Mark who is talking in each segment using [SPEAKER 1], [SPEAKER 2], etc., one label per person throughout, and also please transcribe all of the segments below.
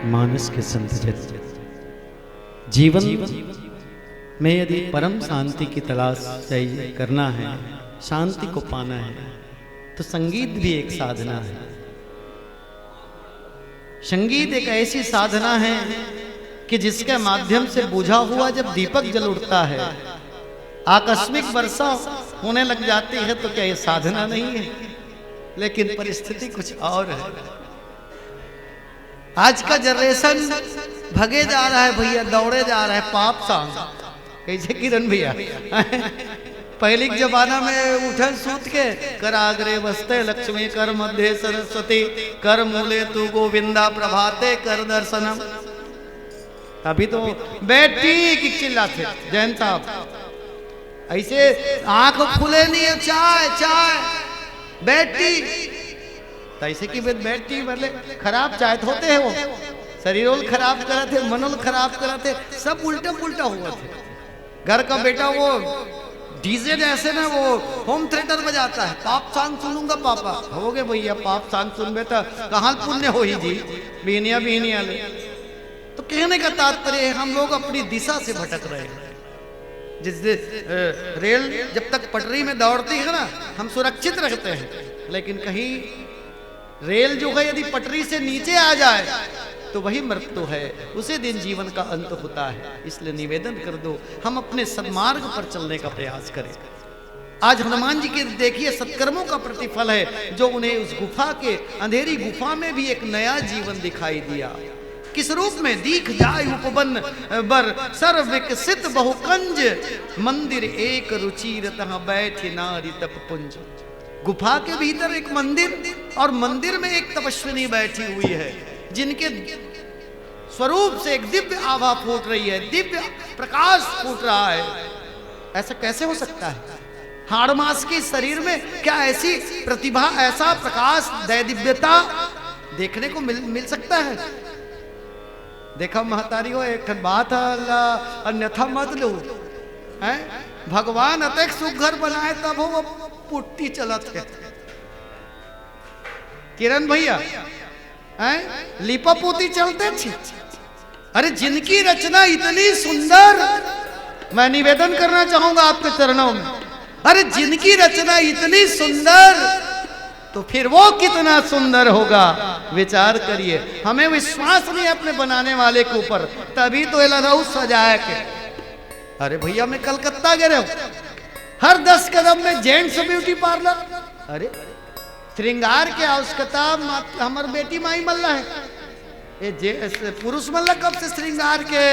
[SPEAKER 1] मानस के संत जन जीवन में यदि परम शांति की तलाश चाहिए करना है, शांति को पाना है, तो संगीत भी एक साधना है। संगीत एक ऐसी साधना है कि जिसके माध्यम से बुझा हुआ जब दीपक जल उठता है, आकस्मिक वर्षा होने लग जाती है, तो क्या ये साधना नहीं है? लेकिन परिस्थिति कुछ और है। आज का जनरेशन भगे जा रहा है भैया, दौड़े जा रहा है पाप सांग। कैसे किरण भैया? पहले के जमाना में उठन सूत के कर आगरे बसते लक्ष्मी, कर मध्य सरस्वती, कर मूले तू गोविंदा, प्रभाते कर दर्शनम। अभी तो बेटी की चिल्लाते जैन साहब, ऐसे आंख खुले नहीं है, चाय चाय बेटी, ऐसे की बेटी बोले खराब चाय होते हैं, वो शरीर खराब करा थे, मनोल खराब करा थे, सब उल्टा पुल्टा हुआ थे। घर का बेटा वो डीजे जैसे ना वो होम थिएटर बजाता है, पाप सांग सुनूंगा पापा। हो गए भैया, पाप सांग सुन बेटा कहाँ पुण्य हो ही जी, बीनिया बीनिया ले। तो कहने का तात्पर्य है हम लोग अपनी दिशा से भटक रहे हैं। जिस रेल जब तक पटरी में दौड़ती है ना, हम सुरक्षित रहते हैं, लेकिन कहीं रेल जो है यदि पटरी से नीचे आ जाए तो वही मृत्यु है, उसी दिन जीवन का अंत होता है। इसलिए निवेदन कर दो, हम अपने सन्मार्ग पर चलने का प्रयास करें। आज हनुमान जी के देखिए सत्कर्मों का प्रतिफल है, जो उन्हें उस गुफा के अंधेरी गुफा में भी एक नया जीवन दिखाई दिया। किस रूप में? दीख जाय उपवन बर सर्व विकसित बहुकंज, मंदिर एक रुचिर तहाँ बैठे नारी तप पुंज। गुफा के भीतर एक मंदिर, और मंदिर में एक तपस्विनी बैठी हुई है, जिनके स्वरूप से एक दिव्य आभा फूट रही है, दिव्य प्रकाश फूट रहा है। ऐसा कैसे हो सकता है? हाड़ मास के शरीर में क्या ऐसी प्रतिभा, ऐसा प्रकाश, दैदिव्यता देखने को मिल सकता है? देखा महतारी हो, एक बात अन्यथा मत लो है। भगवान अतक सुघर बनाए तब वो पुट्टी चलत है। किरण भैया हैं लिपा पोती चलते थे। अरे जिनकी रचना इतनी सुंदर, मैं निवेदन करना चाहूंगा आपके चरणों में, अरे जिनकी रचना इतनी सुंदर, तो फिर वो कितना सुंदर होगा, विचार करिए। हमें विश्वास नहीं अपने बनाने वाले के ऊपर, तभी तो एलनऊ सजाया के। अरे भैया मैं कलकत्ता गए हूं, हर 10 कदम में जेंट्स ब्यूटी पार्लर। अरे श्रृंगार के आवश्यकता हमार बेटी माई मल्ला है, ये पुरुष मल्ला कब से श्रृंगार के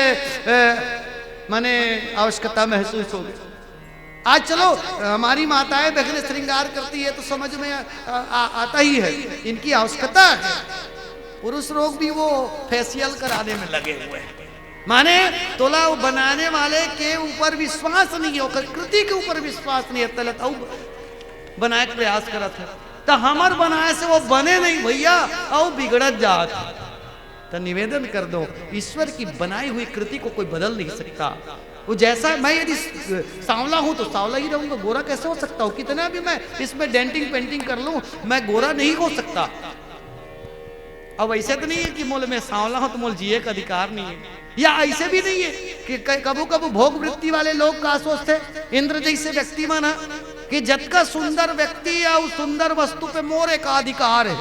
[SPEAKER 1] माने आवश्यकता महसूस होगी? आज चलो हमारी माताएं बहनें श्रृंगार करती है तो समझ में आता ही है, इनकी आवश्यकता है। पुरुष लोग भी वो फेशियल कराने में लगे हुए हैं, माने तोला बनाने वाले के ऊपर विश्वास नहीं है, कृति के ऊपर विश्वास नहीं है। तलत बनाए प्रयास करा था, तो हमार बनाए से वो बने नहीं भैया, और बिगड़त जात। तो निवेदन कर दो, ईश्वर की बनाई हुई कृति को कोई बदल नहीं सकता। वो जैसा, मैं यदि सांवला हूं तो सांवला ही रहूंगा, गोरा कैसे हो सकता हूं? कितना भी मैं इसमें डेंटिंग पेंटिंग कर लूं, मैं गोरा नहीं हो सकता। अब ऐसे तो नहीं है कि मोल में सांवला हूं तो मोल जिए का अधिकार नहीं है, या ऐसे भी नहीं है कि कबू कबू भोग वृत्ति वाले लोग का सोचते इंद्र जैसे व्यक्ति माना कि जत का सुंदर व्यक्ति या उस सुंदर वस्तु पे मोरे का अधिकार है।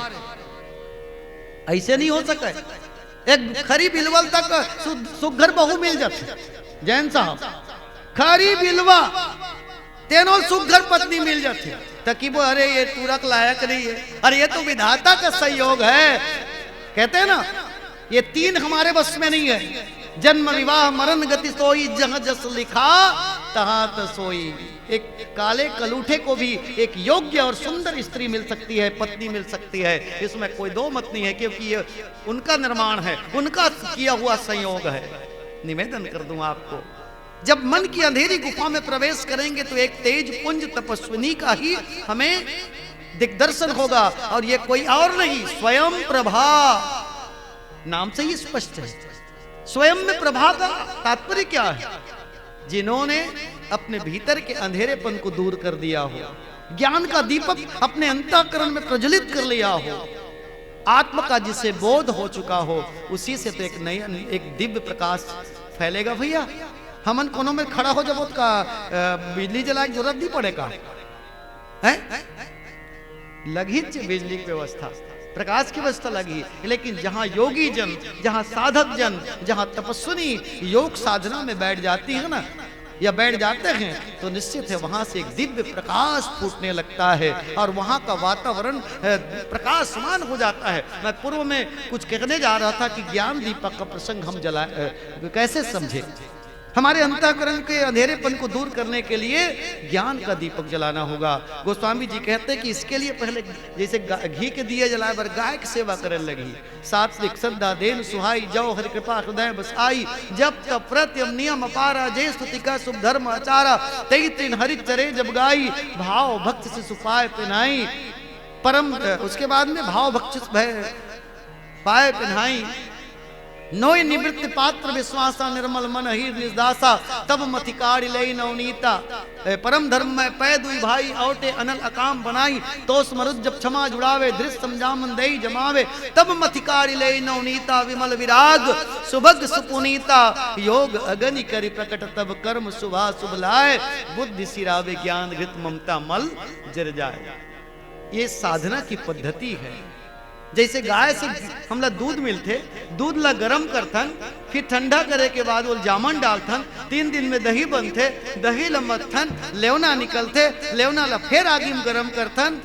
[SPEAKER 1] ऐसे नहीं हो सकता। एक खरी बिलवल तक सुघर बहु मिल जाती, जैन साहब खरी बिलवा तेनों सुघर पत्नी मिल जाती, तकी वो अरे ये तुरक लायक नहीं है, अरे ये तो विधाता का संयोग है। कहते हैं ना, ये 3 हमारे बस में नहीं है, जन्म विवाह मरण गति सोई, जहां जस लिखा तहां तो सोई। एक काले कलूठे को भी एक योग्य और सुंदर स्त्री मिल सकती है, पत्नी मिल सकती है, इसमें कोई दो मत नहीं है, क्योंकि ये उनका निर्माण है, उनका किया हुआ संयोग है। निवेदन कर दूं आपको, जब मन की अंधेरी गुफा में प्रवेश करेंगे तो एक तेज पुंज तपस्विनी का ही हमें दिग्दर्शन होगा, और ये कोई और नहीं, स्वयं प्रभा। नाम से ही स्पष्ट है, स्वयं में प्रभा का तात्पर्य क्या है? जिन्होंने अपने भीतर के अंधेरेपन को दूर कर दिया हो, ज्ञान का दीपक अपने अंतःकरण में प्रज्वलित कर लिया हो, आत्म का जिसे बोध हो चुका हो, उसी से तो एक दिव्य प्रकाश फैलेगा भैया। हमन कोनों में खड़ा हो जब का बिजली जलाए की जरूरत नहीं पड़ेगा है? लगी बिजली की व्यवस्था, प्रकाश की व्यवस्था लगी। लेकिन जहां योगी जन, जहां साधक जन, जहां तपस्विनी योग साधना में बैठ जाती है ना, या बैठ जाते हैं, तो निश्चित है वहां से एक दिव्य प्रकाश फूटने लगता है और वहां का वातावरण प्रकाश समान हो जाता है। मैं पूर्व में कुछ कहने जा रहा था कि ज्ञान दीपक का प्रसंग हम जलाए कैसे समझे। हमारे अंतःकरण के अंधेरेपन को दूर करने के लिए ज्ञान का दीपक जलाना होगा। गोस्वामी जी कहते हैं कि इसके लिए पहले जैसे घी के दिए जलाए बर गाय की सेवा करने लगी, सात्विक श्रद्धा देन सुहाई जौ हरि कृपा हृदय बस आई, जब तब व्रत यम नियम अपारा जय स्तुतिका शुभ धर्म आचारा, तई तीन हरि चरे जब गाई भाव भक्त से सुपाय पिनाई परम। उसके बाद में भाव भक्त पाए पिनाई नोय निवृत्ति पात्र विश्वासा निर्मल मन ही निदासा, तब मथिकारि लई नवनीता परम धर्म में पै दुई भाई औटे अनल अकाम बनाई, तो स्मरुद जब क्षमा जुड़ावे दृश्य समझामन दई जमावे, तब मथिकारि लई नवनीता विमल विराग सुभग सुपुनीता, योग अगनि करि प्रकट तब कर्म शुभा शुभ लाए, बुद्धि सिरावे ज्ञान घृत ममता मल जर जाए। ये साधना की पद्धति है। जैसे गाय से हमला दूध मिलते, दूध ला गरम करथन, फिर ठंडा करे के बाद वो जामन डालथन, 3 दिन में दही बनते, दही ला मथन, लेवना निकलते, लेवना ला फिर आगे में गरम करथन,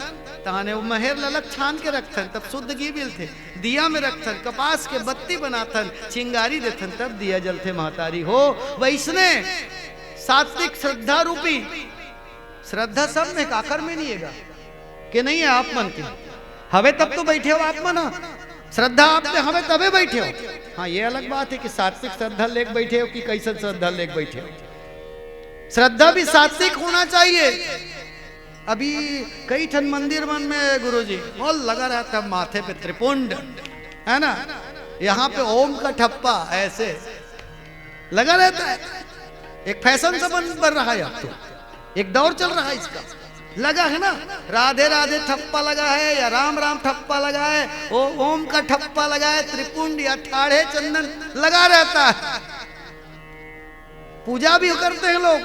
[SPEAKER 1] ताने वो महेर ललक छान के रखथन, तब शुद्ध घी मिलते, दिया में रखथन, कपास के बत्ती बनाथन, चिंगारी देथन, तब दिया जलते महतारी हो। वैसने सात्विक श्रद्धा रूपी, श्रद्धा सब में काकर में नहीं है कि नहीं है आप मन के हवे तब तो बैठे हो आप मना, श्रद्धा आपने हवे तबे बैठे हो। हाँ ये अलग बात है कि सात्विक श्रद्धा लेके बैठे हो कि कैसे श्रद्धा लेके बैठे हो। श्रद्धा भी सात्विक होना चाहिए। अभी कई ठन मंदिर मन में गुरुजी बोल लगा रहता है माथे पे त्रिपुंड है ना, यहाँ पे ओम का ठप्पा ऐसे लगा रहता है। एक फैशन सा बन रहा है, अब तो एक दौर चल रहा है इसका, लगा है ना, राधे राधे ठप्पा लगा है या राम राम ठप्पा लगा है, ओ ओम का ठप्पा लगा है, त्रिपुंड या ठाढ़े चंदन लगा रहता है। पूजा भी करते हैं लोग,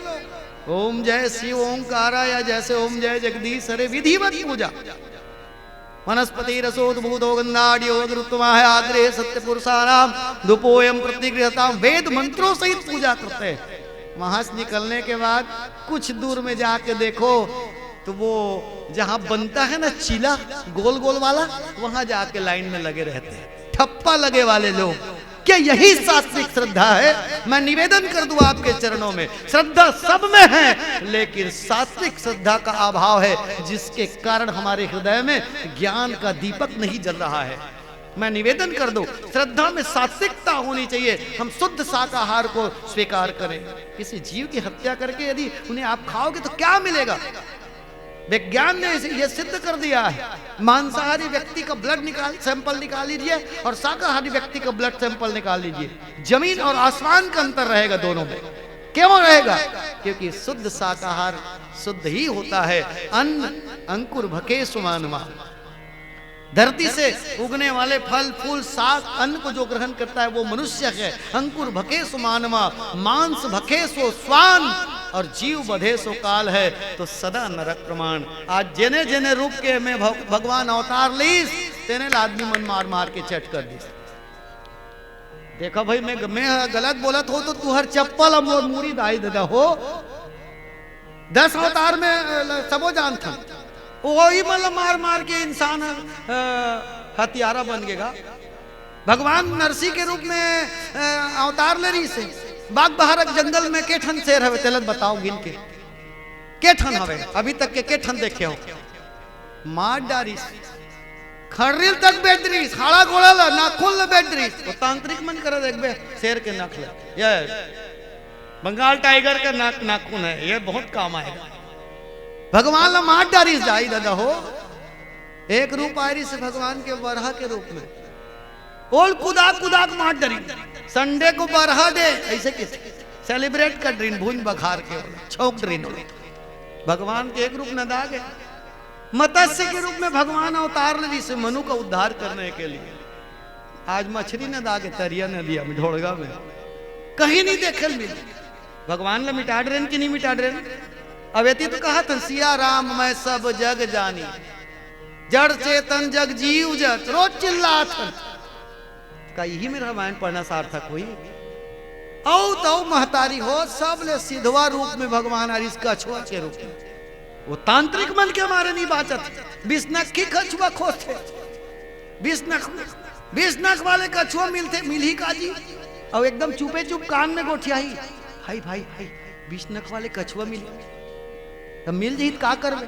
[SPEAKER 1] ओम जय शिव ओंकारा या जैसे ओम जय जगदीश, अरे विधिवत पूजा। वनस्पति रसोद्भूतो गंधाढ़ रुत्तमा है आग्रह सत्य पुरुषाराम दुपोयम प्रतिगृहता, वेद मंत्रों सहित पूजा करते हैं। वहां से निकलने के बाद कुछ दूर में जाके देखो तो वो जहां बनता है ना चीला गोल गोल वाला, वहां जाके लाइन में लगे रहते हैं ठप्पा लगे वाले लोग। क्या यही सात्विक श्रद्धा है? मैं निवेदन कर दूं आपके चरणों में, श्रद्धा सब में है, लेकिन सात्विक श्रद्धा का अभाव है, जिसके कारण हमारे हृदय में ज्ञान का दीपक नहीं जल रहा है। मैं निवेदन कर दूं, श्रद्धा में सात्विकता होनी चाहिए। हम शुद्ध शाकाहार को स्वीकार करें। किसी जीव की हत्या करके यदि उन्हें आप खाओगे तो क्या मिलेगा? विज्ञान ने यह सिद्ध कर दिया है। मांसाहारी व्यक्ति का ब्लड सैंपल निकाल लीजिए और शाकाहारी व्यक्ति का ब्लड सैंपल निकाल लीजिए, जमीन और आसमान का अंतर रहेगा दोनों में। क्यों रहेगा? क्योंकि शुद्ध शाकाहार शुद्ध ही होता है। अन्न अंकुर भके सुमानमा, धरती से उगने वाले फल फूल साग अन्न को जो ग्रहण करता है वो मनुष्य है। अंकुर भके सुमानमा, मांस भके सो स्वान, और जीव बधे सो काल है, तो सदा नरक प्रमाण। आज जेने जेने रूप के में भगवान अवतार लीस, तेने आदमी मन मार मार के चट कर दी। देखो भाई, मैं गलत बोलत हो तो तू हर चप्पल और मूरी दाई देता हो। 10 अवतार में सबो जानता, वही मतलब मार मार के इंसान हथियारा बन गएगा। भगवान नरसिंह के रूप में अवतार ले रही से बाग बहारक जंगल में के ठन शेर हवे, तेलत बताओ गिन के ठन हवे? अभी तक के ठन देखे हो? मार डारिस, खड़रिल तक बैठरीस, खाड़ा घोड़ा ला नाखून ले बैठरीस। वो तांत्रिक मन करे देखबे शेर के नाक ले, ये बंगाल टाइगर का नाखून है, ये बहुत काम आएगा। भगवान ला मार डारिस जाई दादा हो। एक रूप आयरी से भगवान के बरहा के रूप में ओल कुदाक कुदाक मार डरी, संडे को बरहा दे ऐसे किस सेलिब्रेट कर ड्रीन भून बखार के छौक ड्रीन। भगवान के एक रूप न दागे, मत्स्य के रूप में भगवान अवतार ले से मनु का उद्धार करने के लिए। आज मछली न दागे तरिया नदिया में ढोड़गा में कहीं नहीं देखे मिले। भगवान ला मिटा डरेन कि नहीं मिटा डरेन। अवेती तो कहा था सिया राम मैं सब जग जानी, जड़ चेतन जग जीव जत, रोज चिल्लात का यही में रामायण पढ़ना सार्थक हुई। औ तो महतारी हो सब ले सिद्धवा रूप में भगवान आरिस कछुआ के रूप में। वो तांत्रिक मन के मारे नहीं बाचत, बिस्नक की कछुआ खोजते, बिस्नक वाले कछुआ मिलते मिल ही काजी। और एकदम चुपे चुप कान में गोठियाही, हाय भाई हाय बिस्नक वाले कछुआ मिल तब मिल जी का करबे।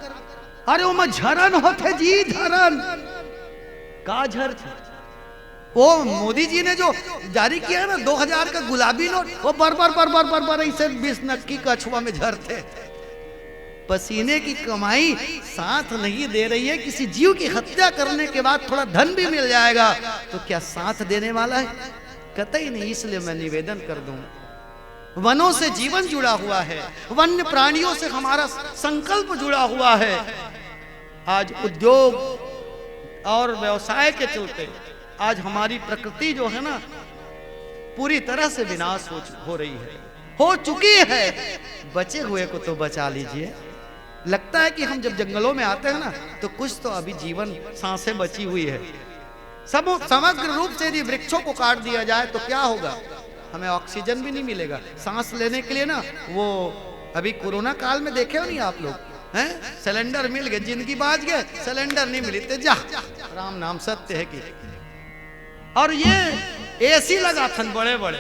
[SPEAKER 1] अरे वो झरन होते जी, झरन का झर थे। वो मोदी जी ने जो जारी किया है ना 2000 का गुलाबी नोट, वो बर ऐसे बिस्नक की कछुआ में झरते। पसीने की कमाई साथ नहीं दे रही है। किसी जीव की हत्या करने के बाद थोड़ा धन भी मिल जाएगा तो क्या साथ देने वाला है? कतई नहीं। इसलिए मैं निवेदन कर दूं, वनों से जीवन जुड़ा हुआ है, वन्य प्राणियों से हमारा संकल्प जुड़ा हुआ है। आज उद्योग और व्यवसाय के चलते आज हमारी प्रकृति जो है ना पूरी तरह से विनाश हो रही है, हो चुकी है। बचे हुए को तो बचा लीजिए। लगता है कि हम जब जंगलों में आते हैं ना तो कुछ तो अभी जीवन सांसें बची हुई है। समग्र रूप से यदि वृक्षों को काट दिया जाए तो क्या होगा? हमें ऑक्सीजन भी नहीं मिलेगा सांस लेने के लिए ना। वो अभी कोरोना काल में देखे हो नहीं आप लोग हैं, सिलेंडर मिल गए, जिंदगी बाज गए, सिलेंडर नहीं मिली तो जा, राम नाम सत्य है कि। और ये एसी लगा थन बड़े बड़े।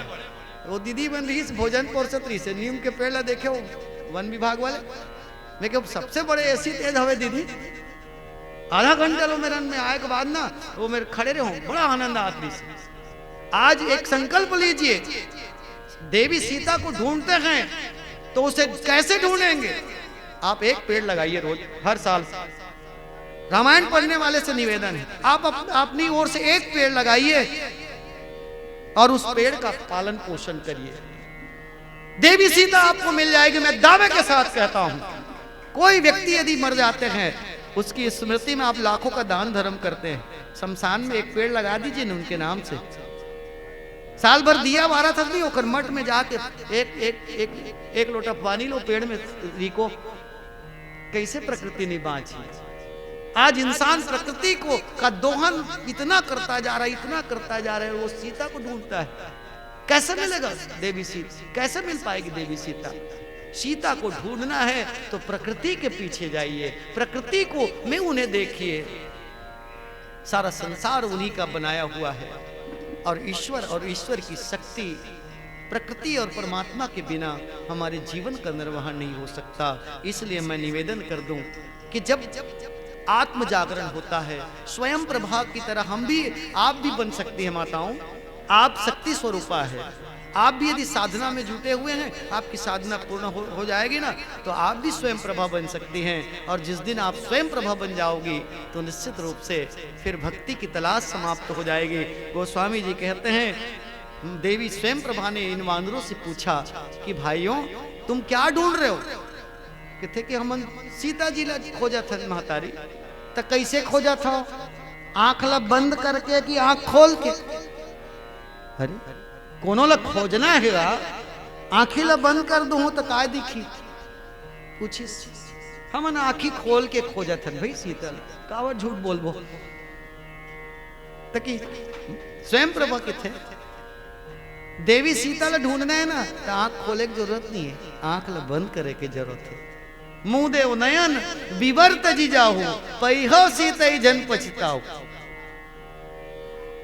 [SPEAKER 1] वो दीदी बन रही भोजन पोषत रही से नीम के पेड़ ला देखे हो वन विभाग वाले, लेकिन सबसे बड़े एसी तेज हवे दीदी। आधा घंटा लो मेरे में आए के बाद ना वो मेरे खड़े रहो, बड़ा आनंद आती से। आज एक संकल्प लीजिए, देवी सीता को ढूंढते हैं तो उसे कैसे ढूंढेंगे? आप एक पेड़ लगाइए रोज, हर साल। रामायण पढ़ने वाले से निवेदन है, आप अपनी ओर से एक पेड़ लगाइए और उस पेड़ का पालन पोषण करिए। देवी सीता आपको मिल जाएगी। मैं दावे के साथ कहता हूं, कोई व्यक्ति यदि मर जाते हैं उसकी स्मृति में आप लाखों का दान धर्म करते हैं, शमशान में एक पेड़ लगा दीजिए ना उनके नाम से। साल भर दिया 12 तक नहीं होकर मठ में जाके एक लोटा पानी लो, पेड़ में रिको। कैसे प्रकृति नहीं बांची? आज इंसान प्रकृति को का दोहन इतना करता जा रहा है, इतना करता जा रहा है। वो सीता को ढूंढता है, कैसे मिलेगा देवी सीता? कैसे मिल पाएगी देवी सीता? सीता को ढूंढना है तो प्रकृति के पीछे जाइए, प्रकृति को में उन्हें देखिए। सारा संसार उन्हीं का बनाया हुआ है और ईश्वर की शक्ति, प्रकृति और परमात्मा के बिना हमारे जीवन का निर्वहन नहीं हो सकता। इसलिए मैं निवेदन कर दूं कि जब आत्म जागरण होता है, स्वयं प्रभा की तरह हम भी, आप भी बन सकती हैं माताओं। आप शक्ति स्वरूपा है। आप भी यदि साधना में जुटे हुए हैं, आपकी साधना पूर्ण हो जाएगी ना तो आप भी स्वयं प्रभा बन सकती हैं। और जिस दिन आप स्वयं प्रभा बन जाओगी तो निश्चित रूप से फिर भक्ति की तलाश समाप्त हो जाएगी। गोस्वामी जी कहते हैं, देवी स्वयं प्रभा ने इन वानरों से पूछा कि भाइयों तुम क्या ढूंढ रहे हो? कहते कि हम सीता जी ला खोजा था महतारी। तो कैसे खोजा था? आंख ला बंद करके कि आंख खोल के? अरे कोनो ला खोजना है, आंखी ला बंद कर दू तो काय दिखी? पूछी हम आंखी खोल के खोजा था भाई सीता, कावर झूठ बोलबो। तकी स्वयं प्रभा के थे। देवी सीता ला ढूंढना है ना तो आंख खोले की जरूरत नहीं है, आंख ला बंद करे की जरूरत है। मुंह देव नयन विवर्त जी जाहू, पैहो सीता जन पछताओ।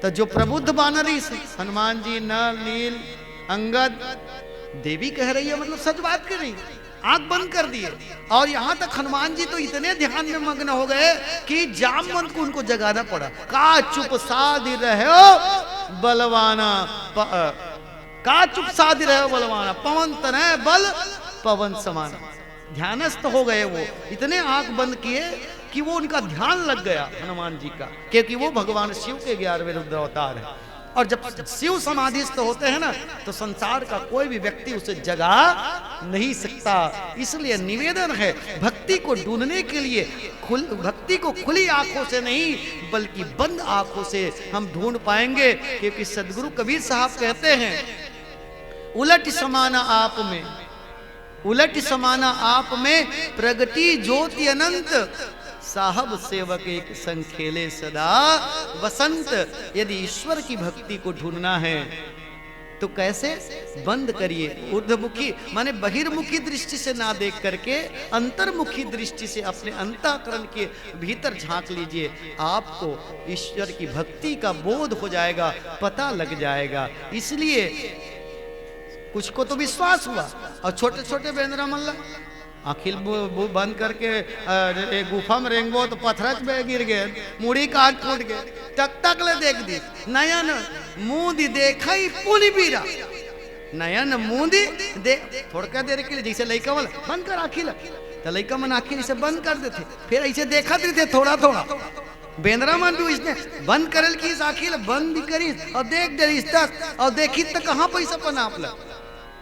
[SPEAKER 1] तो जो प्रबुद्ध बानरी से हनुमान जी, नल, नील, अंगद, देवी कह रही है, मतलब सच बात कर रही है, आंख बंद कर दिए। और यहाँ तक हनुमान जी तो इतने ध्यान में मग्न हो गए कि जामवंत को उनको जगाना पड़ा। का चुप साधि रहे हो बलवाना, का चुप साधि रहे हो बलवाना, पवन तनय बल पवन समान। ध्यानस्थ हो गए वो, इतने आंख बंद किए कि वो उनका ध्यान लग गया हनुमान जी का, क्योंकि वो भगवान शिव के 11वें रुद्र अवतार है। और जब शिव समाधिस्थ होते हैं ना, तो संसार का कोई भी व्यक्ति उसे जगा नहीं सकता। इसलिए निवेदन है, भक्ति को ढूंढने के लिए भक्ति को खुली आंखों से नहीं बल्कि बंद आंखों से हम ढूंढ पाएंगे। क्योंकि सदगुरु कबीर साहब कहते हैं, उलट समाना आप में, उलट समाना आप में प्रगति ज्योति अनंत, साहब सेवक एक संग खेले सदा वसंत। यदि ईश्वर की भक्ति को ढूंढना है तो कैसे? बंद करिए, ऊर्ध्वमुखी माने बहिर्मुखी दृष्टि से ना देख करके अंतर्मुखी दृष्टि से अपने अंतःकरण के भीतर झांक लीजिए। आपको ईश्वर की भक्ति का बोध हो जाएगा, पता लग जाएगा। इसलिए कुछ को तो विश्वास हुआ, और छोटे छोटे बेंद्रा मल्ला आखिल बंद करके गुफा में रेंगो तो पत्थर में गिर गए, मुड़ी काट फूट गए, तक तक ले देख दी नयन मुंदी देखा ही पुनि पीरा, नयन मुंदी देख थोड़ा देर के लिए, जैसे लड़का वाला बंद कर आखिल, तो लड़का मन आखिल इसे बंद कर देते, फिर ऐसे देखा थे थोड़ा थोड़ा। बेंद्रा मन भी इसने बंद करल की आखिल बंद भी करी और देख दे तक, और देखी तक कहाँ पैसा पना आप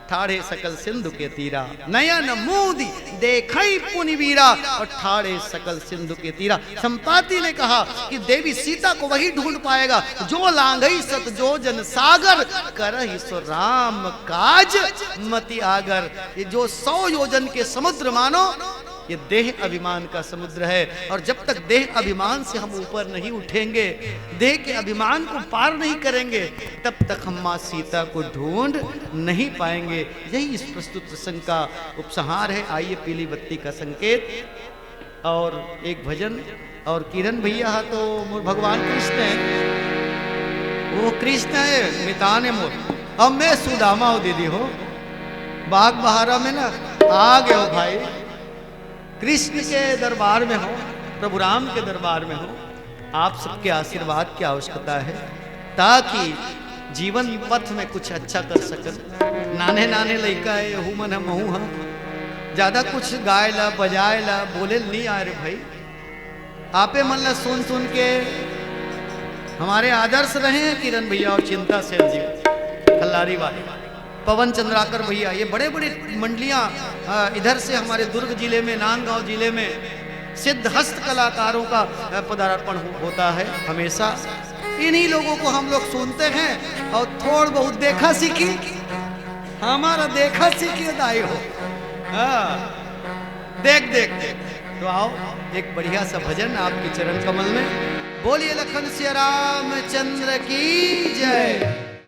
[SPEAKER 1] ठाड़े सकल सिंधु के तीरा, नयन मोदी देखई पुनि वीरा, और ठाड़े सकल सिंधु के तीरा। संपाति ने कहा कि देवी सीता को वही ढूंढ पाएगा जो लांघई सत जो जन सागर, करहि सो राम काज मति आगर। ये जो 100 योजन के समुद्र मानो, ये देह अभिमान का समुद्र है। और जब तक देह अभिमान से हम ऊपर नहीं उठेंगे, देह के अभिमान को पार नहीं करेंगे, तब तक हम माँ सीता को ढूंढ नहीं पाएंगे। यही इस प्रस्तुत प्रसंग का उपसंहार है। आइए पीली बत्ती का संकेत और एक भजन। और किरण भैया तो मोर भगवान कृष्ण है, वो कृष्ण है मिताने मोर, अब मैं सुदामा हो दीदी हो, बाग बहारा में ना आ गए हो भाई, कृष्ण के दरबार में हो, प्रभु राम के दरबार में हो। आप सबके आशीर्वाद की आवश्यकता है ताकि जीवन पथ में कुछ अच्छा कर सकन। नाने नाने लड़का है हूँ मन महू हाँ, ज्यादा कुछ गाय ला बजाए ला बोले नहीं आ रहे भाई। आपे मन ला सुन सुन के हमारे आदर्श रहे हैं किरण भैया और चिंता सेन जी, खल्लारी वाले, पवन चंद्राकर भैया, ये बड़े बड़े मंडलियां इधर से हमारे दुर्ग जिले में, नांदगांव जिले में सिद्ध हस्त कलाकारों का पदार्पण होता है हमेशा। इन्हीं लोगों को हम लोग सुनते हैं और थोड़ बहुत देखा सीखी, हमारा देखा सीखी दाई हो। देख देख देख तो आओ एक बढ़िया सा भजन आपके चरण कमल में। बोलिए लखन सिया रामचंद्र की जय।